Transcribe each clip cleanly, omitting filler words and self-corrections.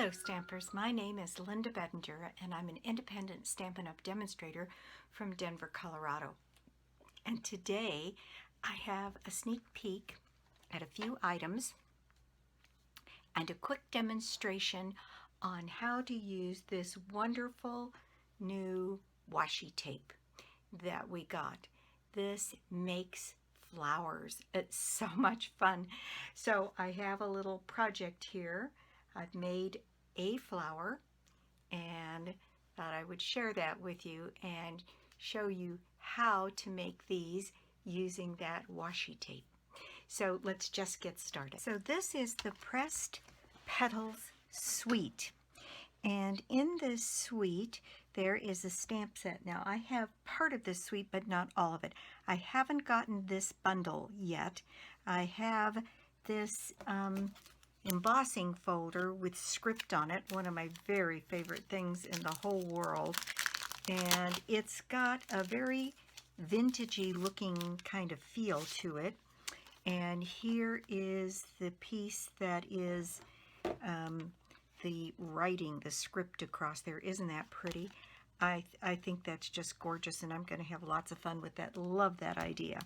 Hello Stampers, my name is Linda Bedinger and I'm an independent Stampin' Up! Demonstrator from Denver, Colorado. And today I have a sneak peek at a few items and a quick demonstration on how to use this wonderful new washi tape that we got. This makes flowers. It's so much fun. So I have a little project here. I've made a flower and thought I would share that with you and show you how to make these using that washi tape. So let's just get started. So this is the Pressed Petals suite, and in this suite there is a stamp set. Now I have part of this suite but not all of it. I haven't gotten this bundle yet. I have this embossing folder with script on it, one of my very favorite things in the whole world, and it's got a very vintagey looking kind of feel to it. And here is the piece that is the writing, the script across there. Isn't that pretty? I think that's just gorgeous, and I'm going to have lots of fun with that. Love that idea.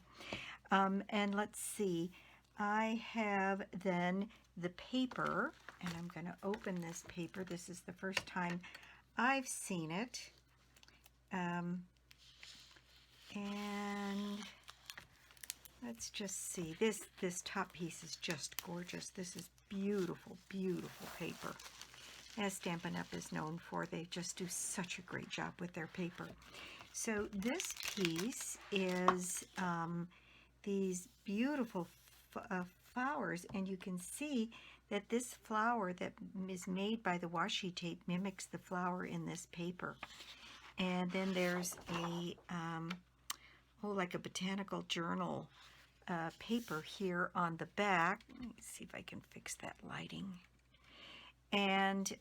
And let's see, I have then the paper, and I'm going to open this paper. This is the first time I've seen it. And let's just see. This top piece is just gorgeous. This is beautiful, beautiful paper. As Stampin' Up! Is known for, they just do such a great job with their paper. So this piece is these beautiful flowers, and you can see that this flower that is made by the washi tape mimics the flower in this paper. And then there's a like a botanical journal paper here on the back. Let me see if I can fix that lighting. And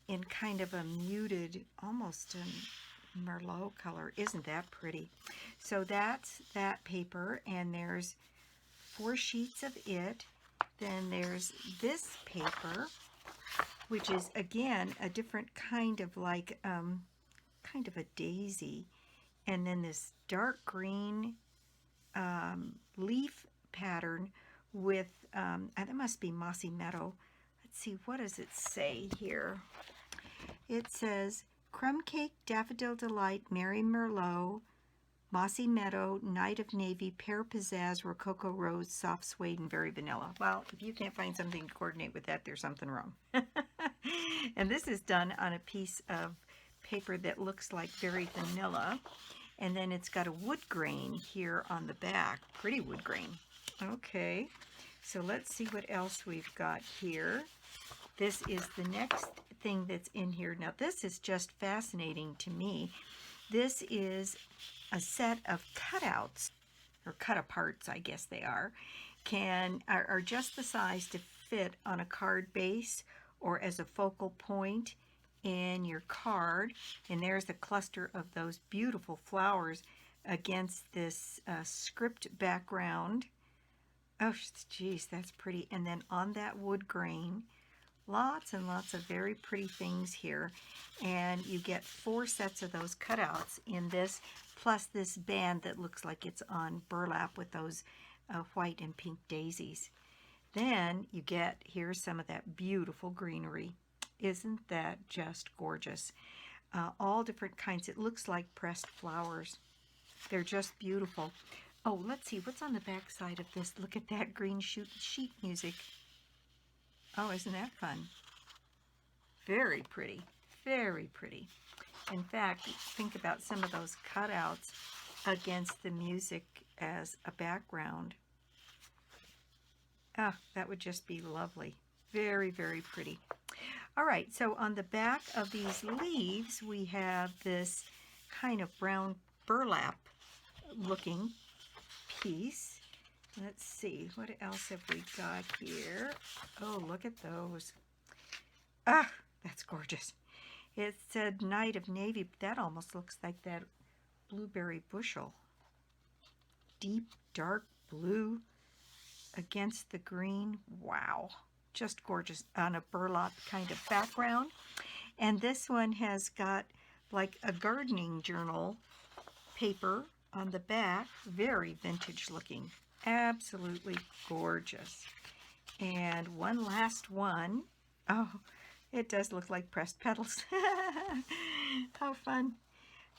in kind of a muted, almost a Merlot color. Isn't that pretty? So that's that paper, and there's 4 sheets of it. Then there's this paper, which is again a different kind of like kind of a daisy, and then this dark green leaf pattern with that must be mossy meadow. Let's see, what does it say here? It says Crumb Cake, Daffodil Delight, Merry Merlot, Mossy Meadow, Night of Navy, Pear Pizzazz, Rococo Rose, Soft Suede, and Very Vanilla. Well, if you can't find something to coordinate with that, there's something wrong. And this is done on a piece of paper that looks like Very Vanilla. And then it's got a wood grain here on the back. Pretty wood grain. Okay, so let's see what else we've got here. This is the next thing that's in here. Now this is just fascinating to me. This is a set of cutouts, or cut-aparts, I guess they are, are just the size to fit on a card base or as a focal point in your card. And there's a cluster of those beautiful flowers against this script background. Oh, geez, that's pretty. And then on that wood grain, lots and lots of very pretty things here. And you get 4 sets of those cutouts in this, plus this band that looks like it's on burlap with those white and pink daisies. Then you get, here's some of that beautiful greenery. Isn't that just gorgeous? All different kinds. It looks like pressed flowers. They're just beautiful. Oh, let's see, what's on the back side of this? Look at that green sheet music. Oh, isn't that fun? Very pretty, very pretty. In fact, think about some of those cutouts against the music as a background. Ah, that would just be lovely. Very, very pretty. All right, so on the back of these leaves, we have this kind of brown burlap looking piece. Let's see, what else have we got here? Oh, look at those. Ah, that's gorgeous. It said Night of Navy, but that almost looks like that blueberry bushel. Deep, dark blue against the green. Wow. just gorgeous on a burlap kind of background. And this one has got like a gardening journal paper on the back, very vintage looking, absolutely gorgeous. And one last one. Oh, it does look like pressed petals. How fun.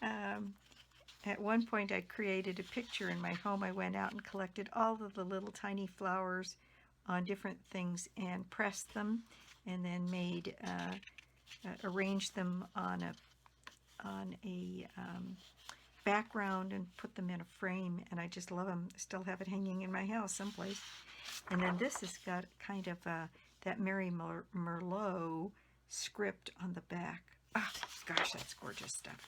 At one point I created a picture in my home. I went out and collected all of the little tiny flowers on different things and pressed them, and then made arranged them on a background and put them in a frame, and I just love them. I still have it hanging in my house someplace. And then this has got kind of that Mary Merlot script on the back. Oh gosh, that's gorgeous stuff.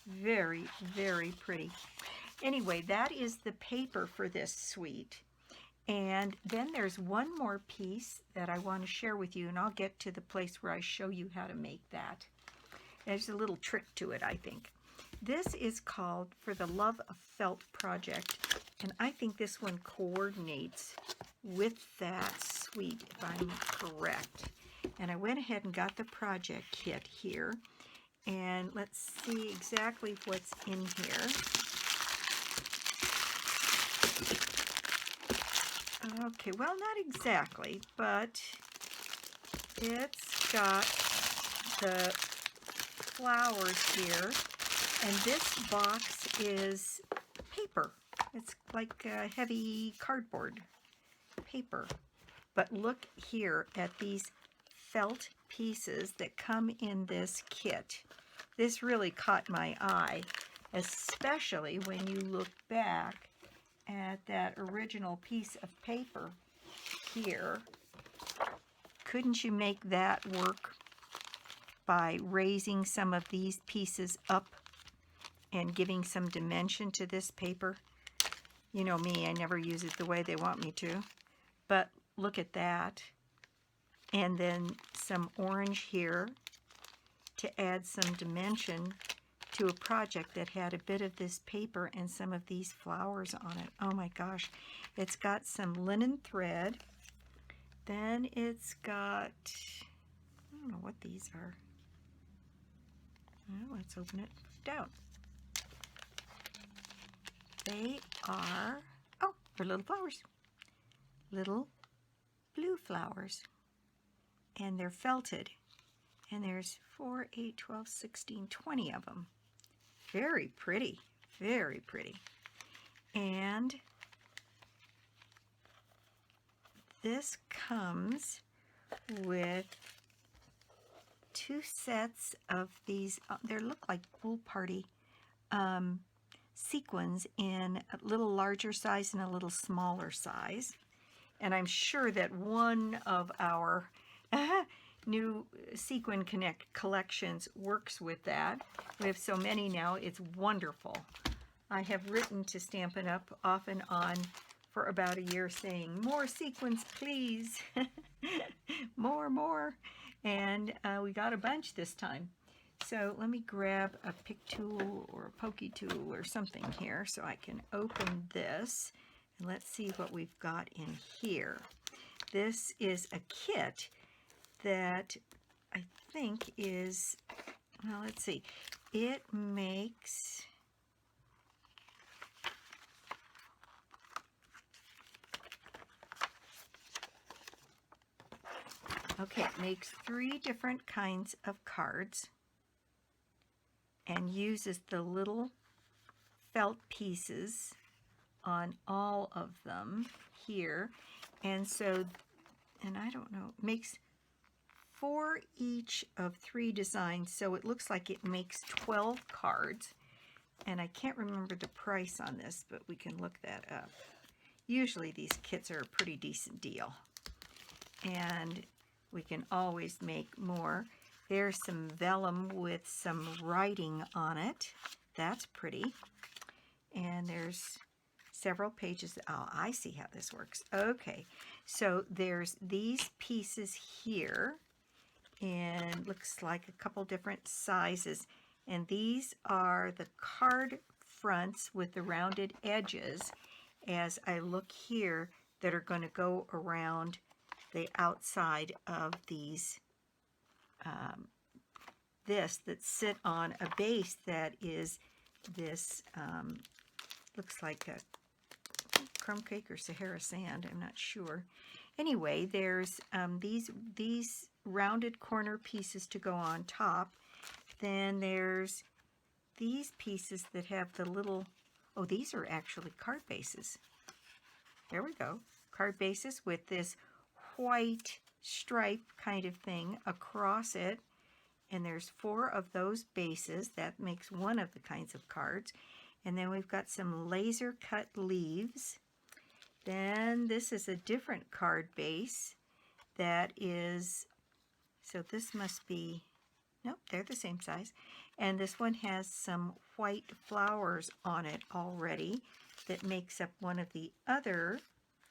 Very, very pretty. Anyway, that is the paper for this suite. And then there's one more piece that I want to share with you, and I'll get to the place where I show you how to make that. There's a little trick to it, I think. This is called For the Love of Felt Project, and I think this one coordinates with that suite, if I'm correct. And I went ahead and got the project kit here, and let's see exactly what's in here. Okay, well, not exactly, but it's got the flowers here, and this box is paper. It's like heavy cardboard paper. But look here at these felt pieces that come in this kit. This really caught my eye, especially when you look back at that original piece of paper here. Couldn't you make that work by raising some of these pieces up and giving some dimension to this paper? You know me, I never use it the way they want me to. But look at that. And then some orange here to add some dimension to a project that had a bit of this paper and some of these flowers on it. Oh my gosh. It's got some linen thread. Then it's got, I don't know what these are. Well, let's open it down. They are, oh, they're little flowers. Little blue flowers. And they're felted. And there's 4, 8, 12, 16, 20 of them. Very pretty. Very pretty. And this comes with 2 sets of these, they look like pool party sequins in a little larger size and a little smaller size. And I'm sure that one of our new Sequin Connect collections works with that. We have so many now, it's wonderful. I have written to Stampin' Up! Off and on for about a year saying, more sequins, please. more. And we got a bunch this time. So let me grab a pick tool or a pokey tool or something here so I can open this. And let's see what we've got in here. This is a kit that I think is, well, let's see. It makes, okay, it makes 3 different kinds of cards and uses the little felt pieces on all of them here. And so, and I don't know, makes 4 each of 3 designs, so it looks like it makes 12 cards. And I can't remember the price on this, but we can look that up. Usually these kits are a pretty decent deal. And we can always make more. There's some vellum with some writing on it. That's pretty. And there's several pages. Oh, I see how this works. Okay, so there's these pieces here, and looks like a couple different sizes. And these are the card fronts with the rounded edges, as I look here, that are going to go around the outside of these, that sit on a base that is this, looks like a crumb cake or Sahara sand, I'm not sure. Anyway, there's these rounded corner pieces to go on top. Then there's these pieces that have the little, oh, these are actually card bases. There we go. Card bases with this white stripe kind of thing across it. And there's 4 of those bases. That makes one of the kinds of cards. And then we've got some laser cut leaves. Then this is a different card base that is, so this must be, nope, they're the same size. And this one has some white flowers on it already that makes up one of the other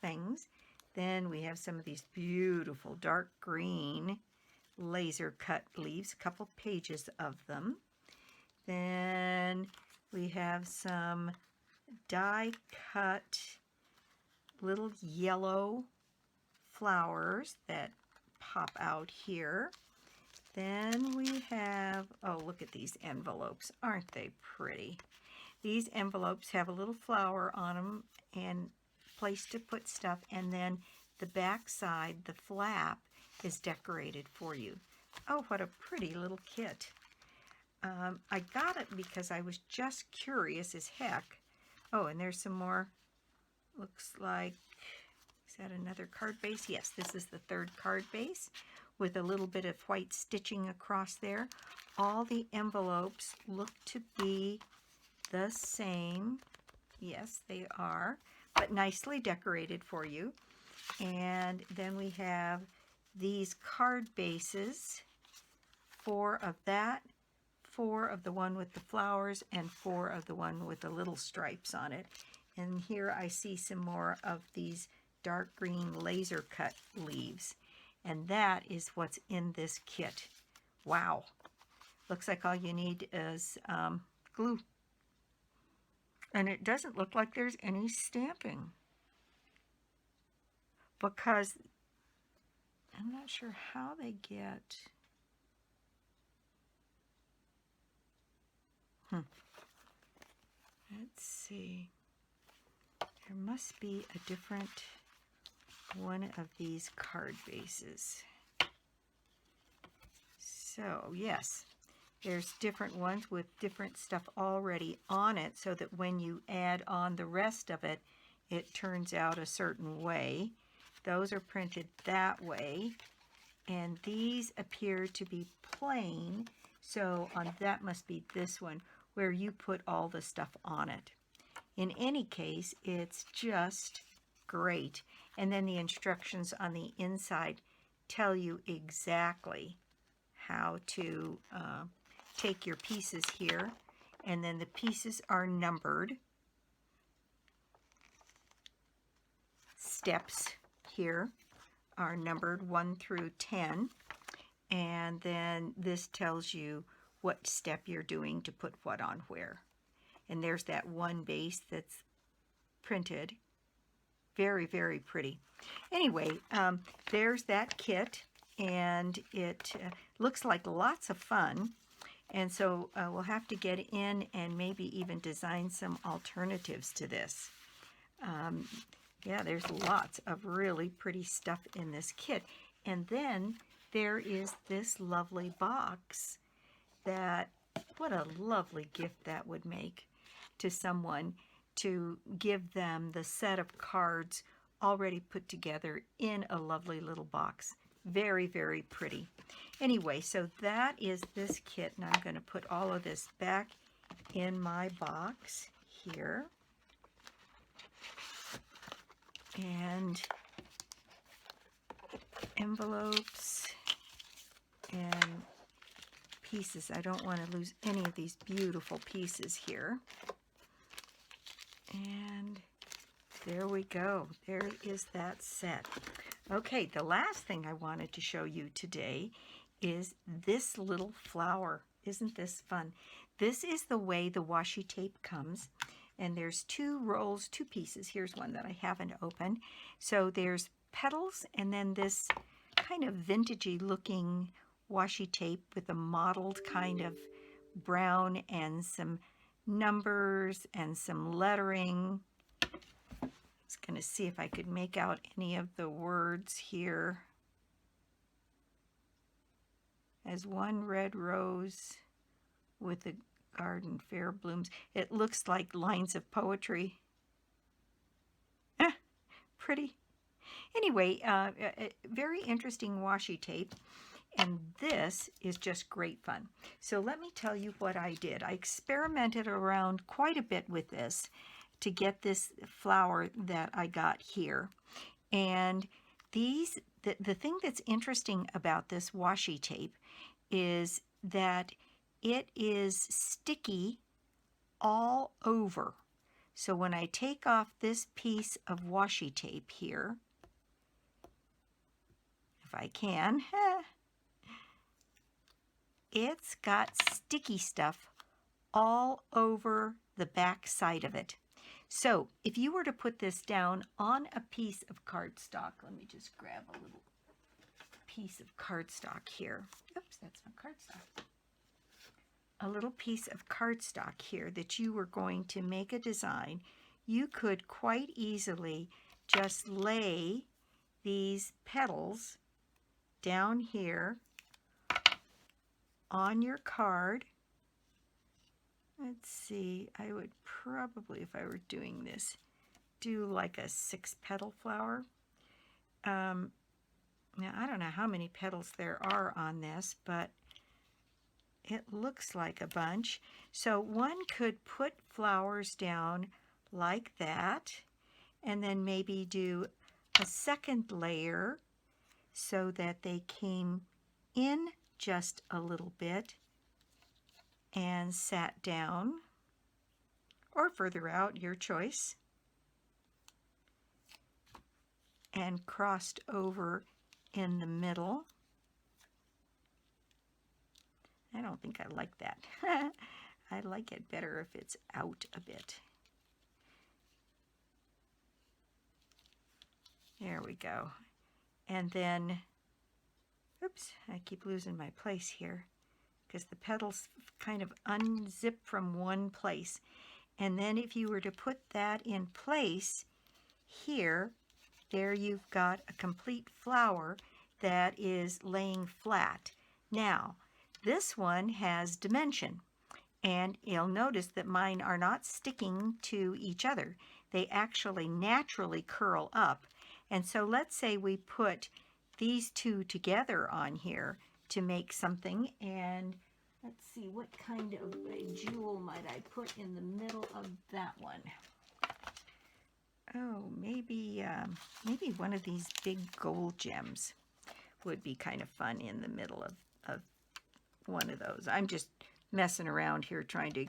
things. Then we have some of these beautiful dark green laser cut leaves, a couple pages of them. Then we have some die cut little yellow flowers that pop out here. Then we have, oh, look at these envelopes. Aren't they pretty? These envelopes have a little flower on them and place to put stuff, and then the back side, the flap, is decorated for you. Oh, what a pretty little kit. I got it because I was just curious as heck. Oh, and there's some more, looks like, is that another card base? Yes, this is the 3rd card base with a little bit of white stitching across there. All the envelopes look to be the same. Yes, they are, but nicely decorated for you. And then we have these card bases, 4 of that, 4 of the one with the flowers, and 4 of the one with the little stripes on it. And here I see some more of these dark green laser cut leaves. And that is what's in this kit. Wow. Looks like all you need is glue. And it doesn't look like there's any stamping, because I'm not sure how they get. Let's see. There must be a different one of these card bases. So, yes, there's different ones with different stuff already on it, so that when you add on the rest of it, it turns out a certain way. Those are printed that way, and these appear to be plain, so that must be this one, where you put all the stuff on it. In any case, it's just great. And then the instructions on the inside tell you exactly how to take your pieces here, and then the pieces are numbered. Steps here are numbered 1 through 10, and then this tells you what step you're doing to put what on where. And there's that one base that's printed. Very, very pretty. Anyway, there's that kit, and it looks like lots of fun. And so we'll have to get in and maybe even design some alternatives to this. Yeah, there's lots of really pretty stuff in this kit. And then there is this lovely box that, what a lovely gift that would make to someone, to give them the set of cards already put together in a lovely little box. Very, very pretty. Anyway, so that is this kit, and I'm going to put all of this back in my box here. And envelopes and pieces. I don't want to lose any of these beautiful pieces here. And there we go. There is that set. Okay, the last thing I wanted to show you today is this little flower. Isn't this fun? This is the way the washi tape comes. And there's two rolls, two pieces. Here's one that I haven't opened. So there's Petals and then this kind of vintagey looking washi tape with a mottled kind of brown and some numbers and some lettering. I was going to see if I could make out any of the words here. As one red rose with a garden fair blooms. It looks like lines of poetry. Pretty. Anyway, very interesting washi tape. And this is just great fun. So let me tell you what I did. I experimented around quite a bit with this to get this flower that I got here. And the thing that's interesting about this washi tape is that it is sticky all over. So when I take off this piece of washi tape here, if I can, it's got sticky stuff all over the back side of it. So if you were to put this down on a piece of cardstock, let me just grab a little piece of cardstock here. Oops, that's not cardstock. A little piece of cardstock here that you were going to make a design, you could quite easily just lay these petals down here on your card. Let's see, I would probably, if I were doing this, do like a 6-petal flower. Now, I don't know how many petals there are on this, but it looks like a bunch. So one could put flowers down like that, and then maybe do a second layer so that they came in just a little bit and sat down, or further out, your choice, and crossed over in the middle. I don't think I like that. I like it better if it's out a bit. There we go. And then, oops, I keep losing my place here because the petals kind of unzip from one place. And then if you were to put that in place here, there you've got a complete flower that is laying flat. Now, this one has dimension, and you'll notice that mine are not sticking to each other. They actually naturally curl up. And so let's say we put these two together on here to make something, and let's see, what kind of a jewel might I put in the middle of that one? Oh, maybe one of these big gold gems would be kind of fun in the middle of one of those. I'm just messing around here trying to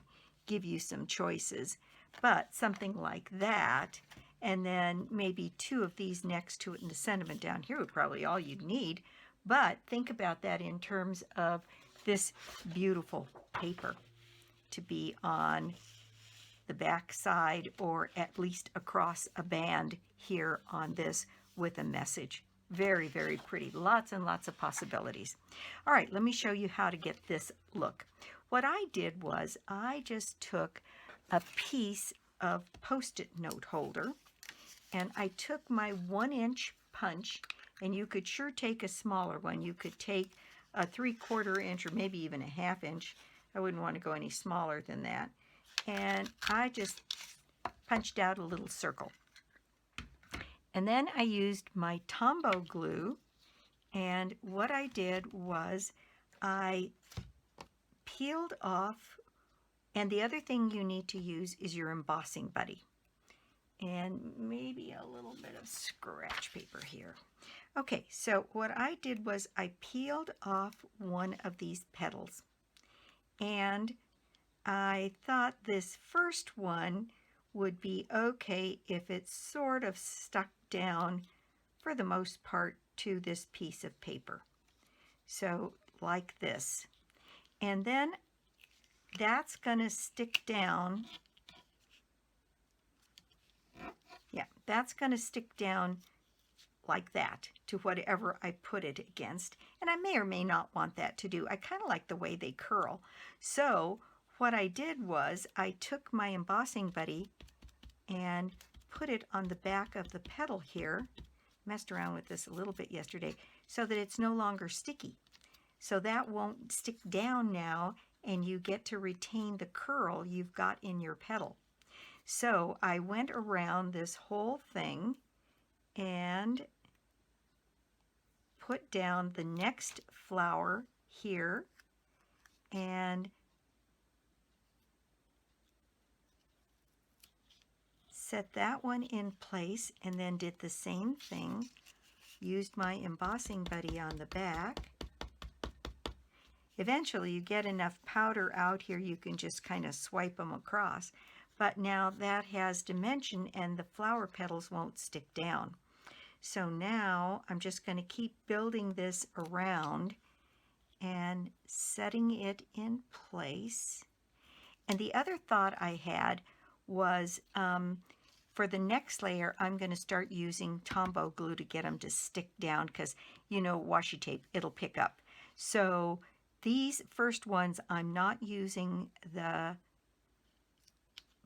give you some choices, but something like that, and then maybe two of these next to it, and the sentiment down here would probably all you'd need. But think about that in terms of this beautiful paper to be on the back side, or at least across a band here on this with a message. Very, very pretty. Lots and lots of possibilities. All right, let me show you how to get this look. What I did was I just took a piece of Post-it note holder, and I took my 1-inch punch, and you could sure take a smaller one. You could take a 3/4 inch or maybe even a 1/2 inch. I wouldn't want to go any smaller than that. And I just punched out a little circle. And then I used my Tombow glue, and what I did was I peeled off, and the other thing you need to use is your embossing buddy. And maybe a little bit of scratch paper here. Okay, so what I did was I peeled off one of these petals, and I thought this first one would be okay if it's sort of stuck down for the most part to this piece of paper. So like this. And then that's going to stick down Yeah, that's going to stick down like that to whatever I put it against. And I may or may not want that to do. I kind of like the way they curl. So what I did was I took my embossing buddy and put it on the back of the petal here. Messed around with this a little bit yesterday so that it's no longer sticky. So that won't stick down now, and you get to retain the curl you've got in your petal. So I went around this whole thing and put down the next flower here and set that one in place, and then did the same thing. Used my embossing buddy on the back. Eventually you get enough powder out here you can just kind of swipe them across. But now that has dimension and the flower petals won't stick down. So now I'm just going to keep building this around and setting it in place. And the other thought I had was for the next layer, I'm going to start using Tombow glue to get them to stick down because, you know, washi tape, it'll pick up. So these first ones, I'm not using the,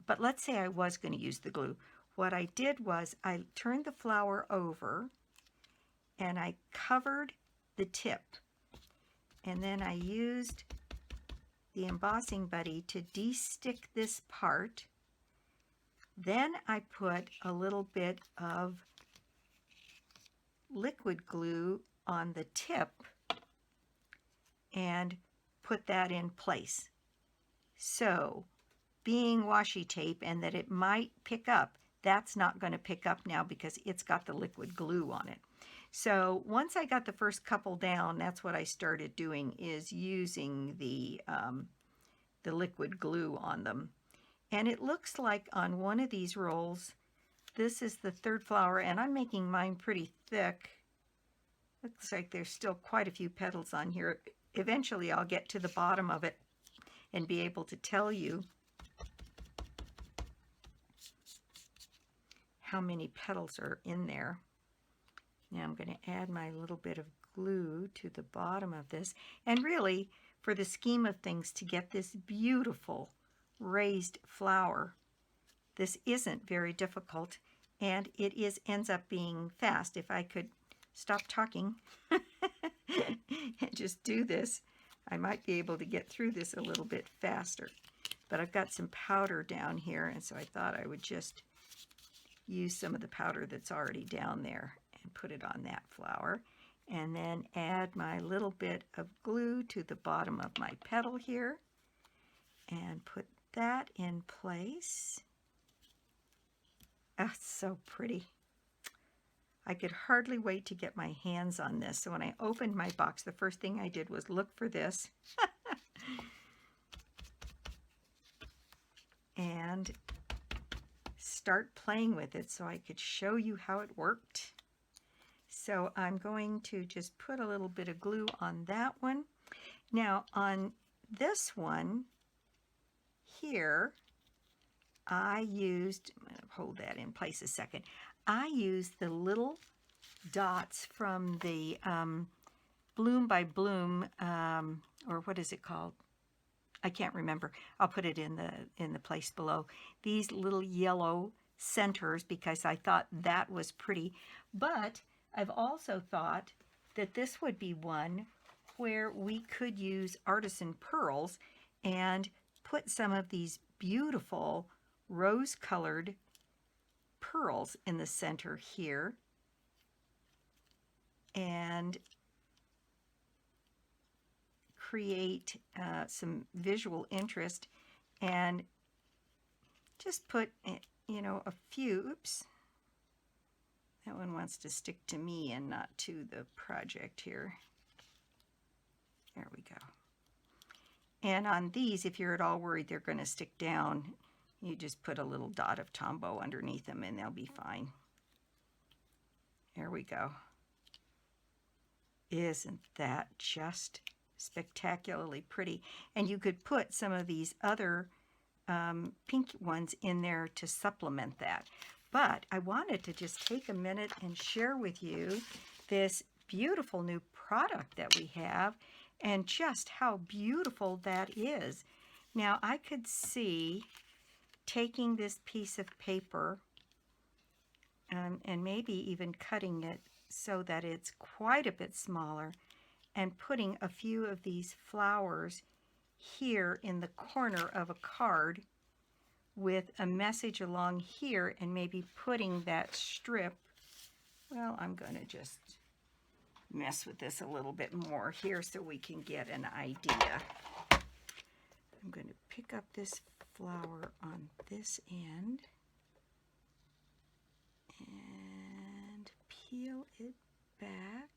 but let's say I was going to use the glue. What I did was I turned the flower over and I covered the tip. And then I used the embossing buddy to de-stick this part. Then I put a little bit of liquid glue on the tip and put that in place. So, being washi tape and that it might pick up, that's not going to pick up now because it's got the liquid glue on it. So once I got the first couple down, that's what I started doing, is using the liquid glue on them. And it looks like on one of these rolls, this is the third flower, and I'm making mine pretty thick. Looks like there's still quite a few petals on here. Eventually I'll get to the bottom of it and be able to tell you how many petals are in there. Now I'm going to add my little bit of glue to the bottom of this. And really, for the scheme of things, to get this beautiful raised flower, this isn't very difficult, and it ends up being fast. If I could stop talking and just do this, I might be able to get through this a little bit faster. But I've got some powder down here, and so I thought I would just use some of the powder that's already down there and put it on that flower, and then add my little bit of glue to the bottom of my petal here and put that in place. Oh, it's so pretty. I could hardly wait to get my hands on this. So when I opened my box, the first thing I did was look for this and start playing with it so I could show you how it worked. So I'm going to just put a little bit of glue on that one. Now on this one here, I used, I'm going to hold that in place a second. I used the little dots from the Bloom by Bloom, or what is it called? I can't remember. I'll put it in the place below. These little yellow centers, because I thought that was pretty. But I've also thought that this would be one where we could use Artisan Pearls and put some of these beautiful rose-colored pearls in the center here and create some visual interest, and just put, you know, a few, oops, that one wants to stick to me and not to the project here. There we go. And on these, if you're at all worried they're going to stick down, you just put a little dot of Tombow underneath them and they'll be fine. There we go. Isn't that just spectacularly pretty? And you could put some of these other pink ones in there to supplement that. But I wanted to just take a minute and share with you this beautiful new product that we have and just how beautiful that is. Now I could see taking this piece of paper and maybe even cutting it so that it's quite a bit smaller and putting a few of these flowers here in the corner of a card with a message along here, and maybe putting that strip, well, I'm going to just mess with this a little bit more here so we can get an idea. I'm going to pick up this flower on this end and peel it back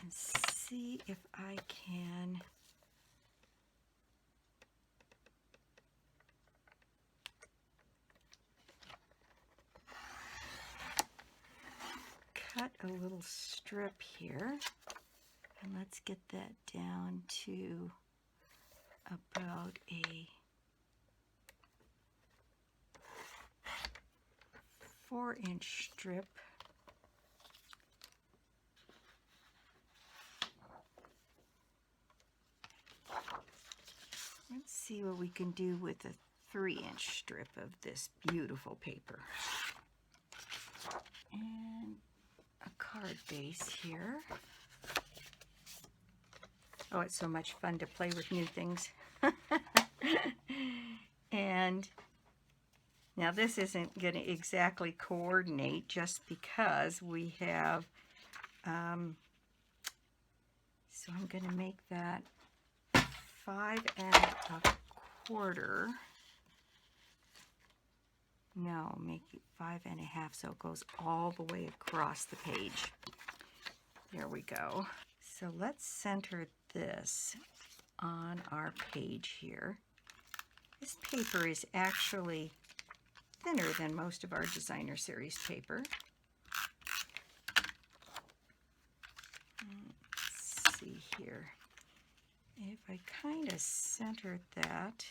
and see if I can cut a little strip here, and let's get that down to about a 4-inch strip. Let's see what we can do with a 3-inch strip of this beautiful paper. And a card base here. Oh, it's so much fun to play with new things. And now this isn't going to exactly coordinate just because we have, so I'm going to make that 5 1/4. No, make it 5 1/2 so it goes all the way across the page. There we go. So let's center this on our page here. This paper is actually thinner than most of our designer series paper. Let's see here. If I kind of centered that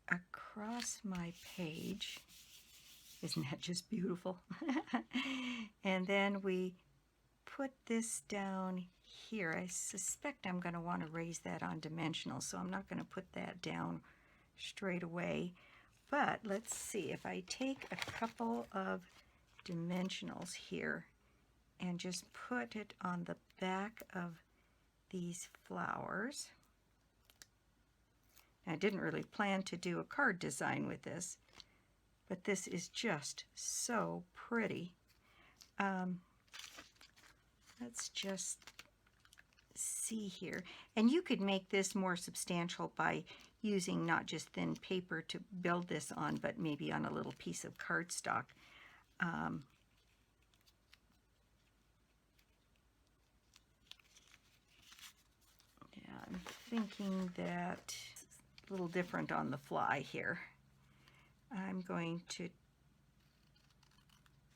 across my page, isn't that just beautiful? And then we put this down here. I suspect I'm going to want to raise that on dimensional, so I'm not going to put that down straight away. But let's see, if I take a couple of dimensionals here and just put it on the back of these flowers. I didn't really plan to do a card design with this, but this is just so pretty. Let's just see here. And you could make this more substantial by using not just thin paper to build this on, but maybe on a little piece of cardstock. Yeah, I'm thinking that it's a little different on the fly here. I'm going to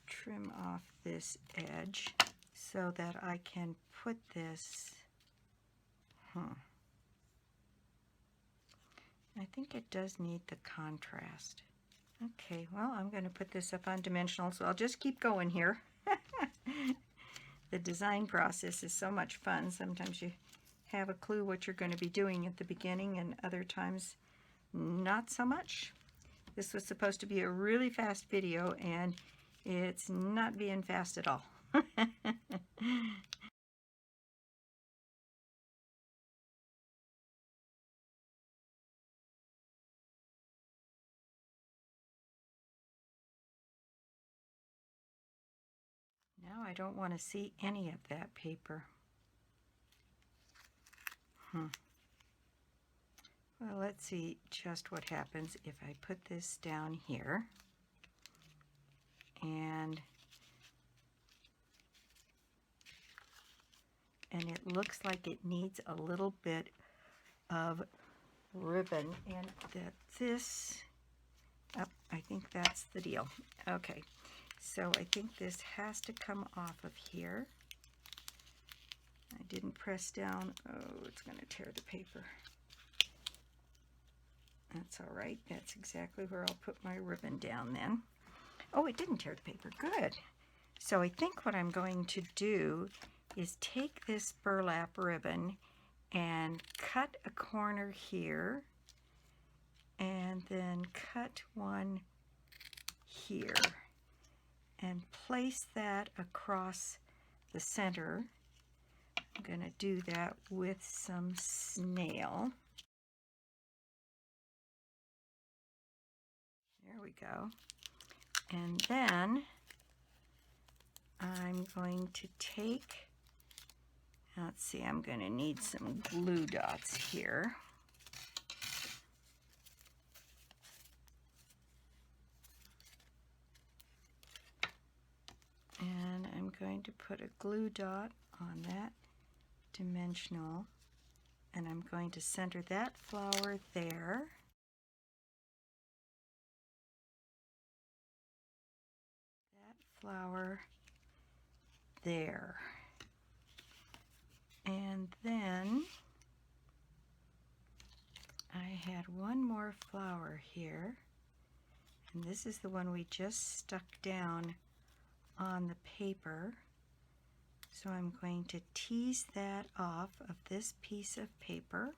trim off this edge so that I can put this, I think it does need the contrast. Okay, well, I'm going to put this up on dimensional, so I'll just keep going here. The design process is so much fun. Sometimes you have a clue what you're going to be doing at the beginning, and other times not so much. This was supposed to be a really fast video, and it's not being fast at all. Now I don't want to see any of that paper. Well, let's see just what happens if I put this down here. And it looks like it needs a little bit of ribbon, and that this, oh, I think that's the deal. Okay, so I think this has to come off of here. I didn't press down. Oh, it's going to tear the paper. That's all right. That's exactly where I'll put my ribbon down then. Oh, it didn't tear the paper. Good. So I think what I'm going to do is take this burlap ribbon and cut a corner here and then cut one here and place that across the center. I'm going to do that with some snail. There we go. And then I'm going to take, let's see, I'm going to need some glue dots here. And I'm going to put a glue dot on that dimensional, and I'm going to center that flower there. That flower there. And then I had one more flower here, and this is the one we just stuck down on the paper. So I'm going to tease that off of this piece of paper.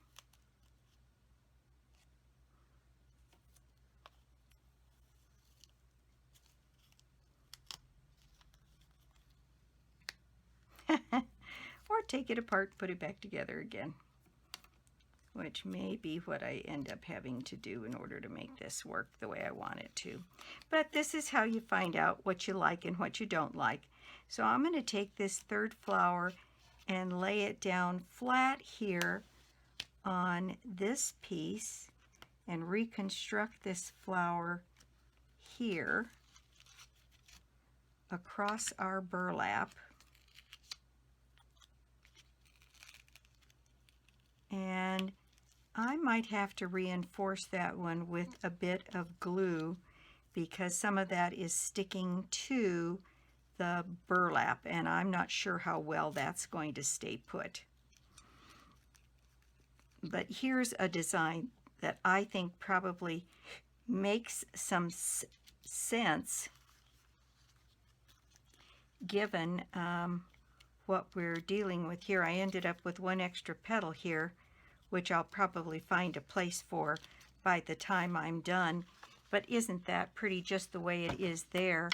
Or take it apart, put it back together again, which may be what I end up having to do in order to make this work the way I want it to. But this is how you find out what you like and what you don't like. So I'm going to take this third flower and lay it down flat here on this piece and reconstruct this flower here across our burlap. And I might have to reinforce that one with a bit of glue because some of that is sticking to the burlap, and I'm not sure how well that's going to stay put. But here's a design that I think probably makes some sense given what we're dealing with here. I ended up with one extra petal here, which I'll probably find a place for by the time I'm done. But isn't that pretty just the way it is there?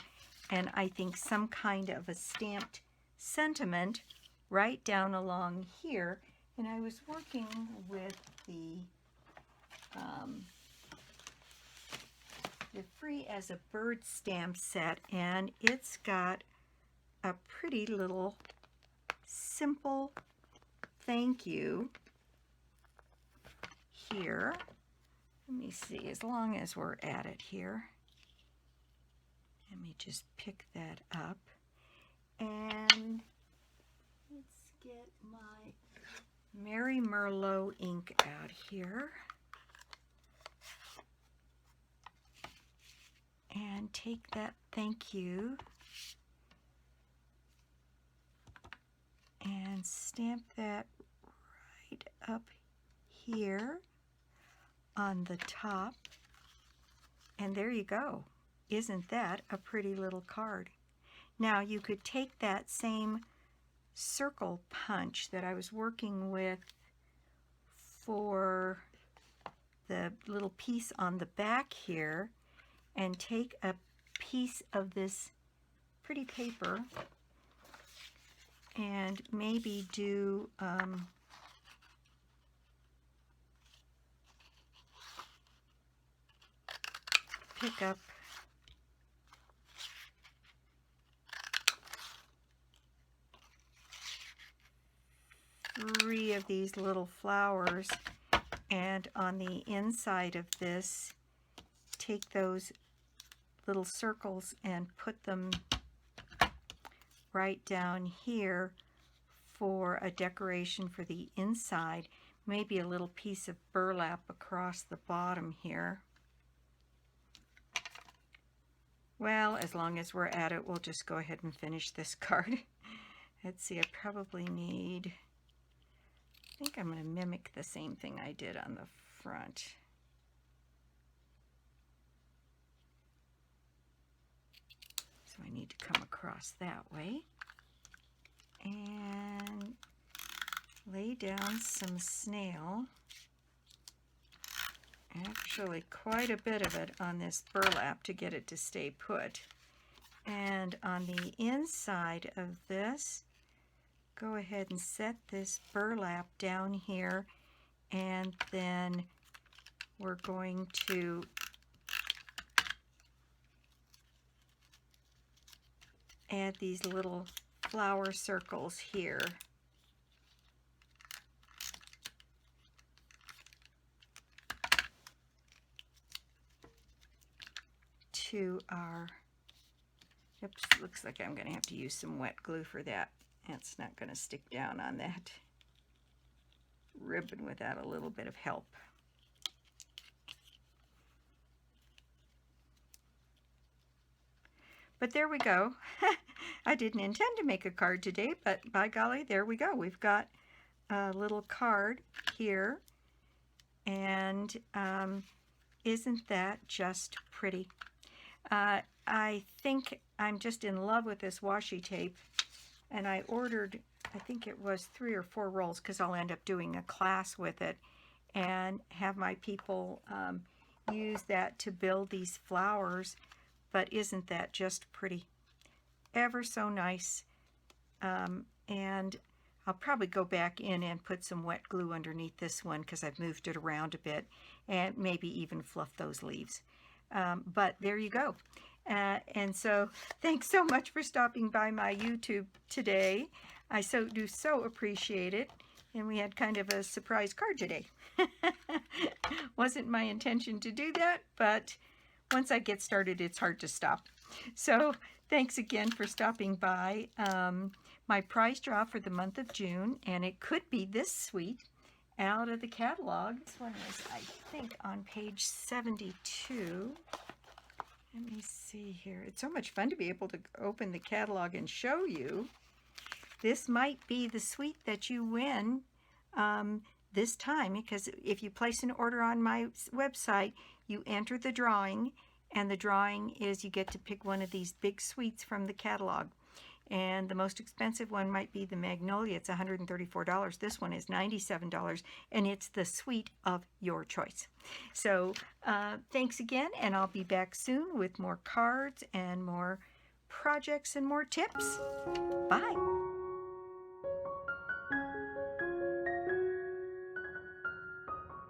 And I think some kind of a stamped sentiment right down along here. And I was working with the Free as a Bird stamp set, and it's got a pretty little simple thank you here. Let me see, as long as we're at it here, let me just pick that up, and let's get my Mary Merlot ink out here and take that thank you and stamp that right up here on the top, and there you go. Isn't that a pretty little card? Now you could take that same circle punch that I was working with for the little piece on the back here and take a piece of this pretty paper and maybe do pick up three of these little flowers, and on the inside of this take those little circles and put them right down here for a decoration for the inside. Maybe a little piece of burlap across the bottom here. Well, as long as we're at it, we'll just go ahead and finish this card. Let's see, I probably need, I think I'm going to mimic the same thing I did on the front. So I need to come across that way and lay down some snail. Actually, quite a bit of it on this burlap to get it to stay put. And on the inside of this, go ahead and set this burlap down here, and then we're going to add these little flower circles here. To our, oops, looks like I'm going to have to use some wet glue for that. It's not going to stick down on that ribbon without a little bit of help. But there we go. I didn't intend to make a card today, but by golly, there we go. We've got a little card here, and isn't that just pretty? I think I'm just in love with this washi tape, and I ordered, I think it was 3 or 4 rolls, because I'll end up doing a class with it and have my people use that to build these flowers. But isn't that just pretty? Ever so nice. And I'll probably go back in and put some wet glue underneath this one because I've moved it around a bit, and maybe even fluff those leaves. But there you go. And so thanks so much for stopping by my YouTube today. I do so appreciate it. And we had kind of a surprise card today. Wasn't my intention to do that, but once I get started, it's hard to stop. So thanks again for stopping by. My prize draw for the month of June, and it could be this suite out of the catalog. This one is, I think, on page 72. Let me see here. It's so much fun to be able to open the catalog and show you. This might be the suite that you win this time, because if you place an order on my website, you enter the drawing, and the drawing is you get to pick one of these big suites from the catalog. And the most expensive one might be the Magnolia. It's $134. This one is $97, and it's the suite of your choice. So thanks again, and I'll be back soon with more cards and more projects and more tips. Bye.